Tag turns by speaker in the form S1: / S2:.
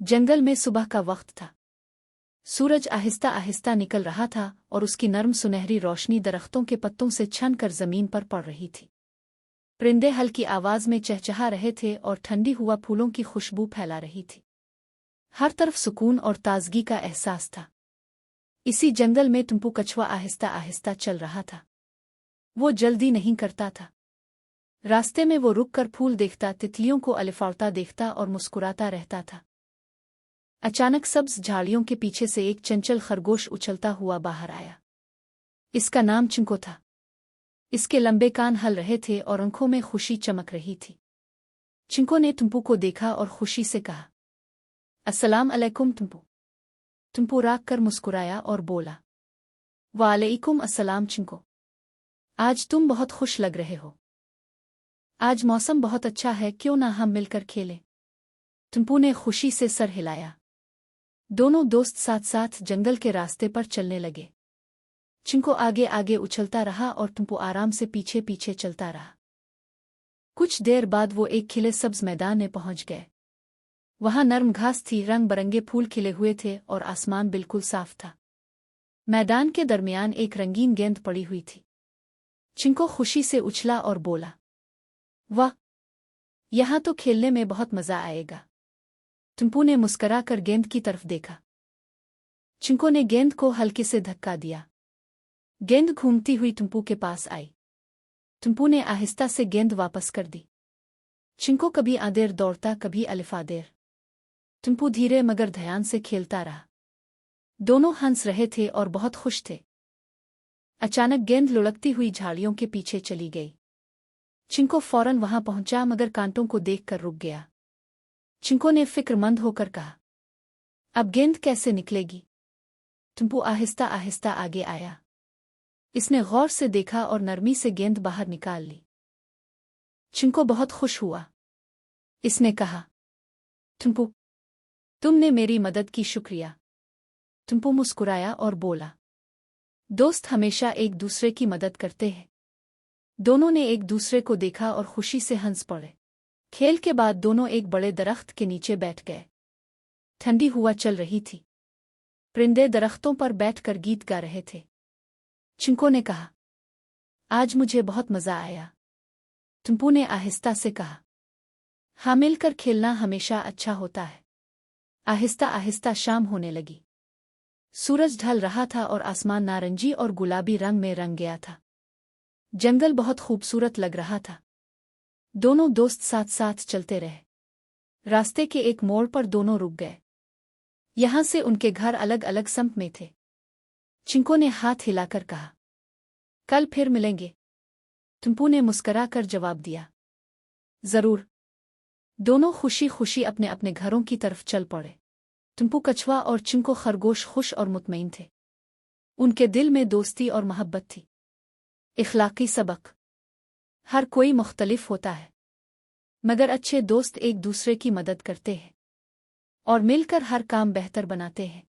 S1: जंगल में सुबह का वक्त था। सूरज आहिस्ता आहिस्ता निकल रहा था और उसकी नर्म सुनहरी रोशनी दरख्तों के पत्तों से छन कर जमीन पर पड़ रही थी। परिंदे हल्की आवाज में चहचहा रहे थे और ठंडी हुआ फूलों की खुशबू फैला रही थी। हर तरफ सुकून और ताजगी का एहसास था। इसी जंगल में टुम्पू कछुआ आहिस्ता आहिस्ता चल रहा था। वो जल्दी नहीं करता था। रास्ते में वो रुककर फूल देखता, तितलियों को अलिफाड़ता देखता और मुस्कुराता रहता था। अचानक सब्ज झाड़ियों के पीछे से एक चंचल खरगोश उछलता हुआ बाहर आया। इसका नाम चिंको था। इसके लंबे कान हल रहे थे और आंखों में खुशी चमक रही थी। चिंको ने टुम्पू को देखा और खुशी से कहा, अस्सलाम अलैकुम टुम्पू। टुम्पू राग कर मुस्कुराया और बोला, वालेकुम अस्सलाम चिंको। आज तुम बहुत खुश लग रहे हो। आज मौसम बहुत अच्छा है, क्यों ना हम मिलकर खेलें। टुम्पू ने खुशी से सर हिलाया। दोनों दोस्त साथ साथ जंगल के रास्ते पर चलने लगे। चिंको आगे आगे उछलता रहा और टुम्पू आराम से पीछे पीछे चलता रहा। कुछ देर बाद वो एक खिले सब्ज मैदान में पहुंच गए। वहां नर्म घास थी, रंग बरंगे फूल खिले हुए थे और आसमान बिल्कुल साफ था। मैदान के दरमियान एक रंगीन गेंद पड़ी हुई थी। चिंको खुशी से उछला और बोला, वाह, यहां तो खेलने में बहुत मजा आएगा। टुम्पू ने मुस्कुराकर गेंद की तरफ देखा। चिंको ने गेंद को हल्के से धक्का दिया। गेंद घूमती हुई टुम्पू के पास आई। टुम्पू ने आहिस्ता से गेंद वापस कर दी। चिंको कभी आदेर दौड़ता, कभी अलिफादेर। टुम्पू धीरे मगर ध्यान से खेलता रहा। दोनों हंस रहे थे और बहुत खुश थे। अचानक गेंद लुढ़कती हुई झाड़ियों के पीछे चली गई। चिंको फौरन वहां पहुंचा मगर कांटों को देखकर रुक गया। चिंको ने फिक्रमंद होकर कहा, अब गेंद कैसे निकलेगी। टुम्पू आहिस्ता आहिस्ता आगे आया। इसने गौर से देखा और नरमी से गेंद बाहर निकाल ली। चिंको बहुत खुश हुआ। इसने कहा, टुम्पू, तुमने मेरी मदद की, शुक्रिया। टुम्पू मुस्कुराया और बोला, दोस्त हमेशा एक दूसरे की मदद करते हैं। दोनों ने एक दूसरे को देखा और खुशी से हंस पड़े। खेल के बाद दोनों एक बड़े दरख्त के नीचे बैठ गए। ठंडी हवा चल रही थी। परिंदे दरख्तों पर बैठकर गीत गा रहे थे। चिंको ने कहा, आज मुझे बहुत मजा आया। टुम्पू ने आहिस्ता से कहा, हाँ, मिलकर खेलना हमेशा अच्छा होता है। आहिस्ता आहिस्ता शाम होने लगी। सूरज ढल रहा था और आसमान नारंगी और गुलाबी रंग में रंग गया था। जंगल बहुत खूबसूरत लग रहा था। दोनों दोस्त साथ साथ चलते रहे। रास्ते के एक मोड़ पर दोनों रुक गए। यहां से उनके घर अलग अलग सम्त में थे। चिंको ने हाथ हिलाकर कहा, कल फिर मिलेंगे। टुम्पू ने मुस्कुराकर जवाब दिया, जरूर। दोनों खुशी खुशी अपने अपने घरों की तरफ चल पड़े। टुम्पू कछुआ और चिंको खरगोश खुश और मुतमईन थे। उनके दिल में दोस्ती और मोहब्बत थी। इखलाकी सबक, हर कोई मुख्तलिफ होता है, मगर अच्छे दोस्त एक दूसरे की मदद करते हैं और मिलकर हर काम बेहतर बनाते हैं।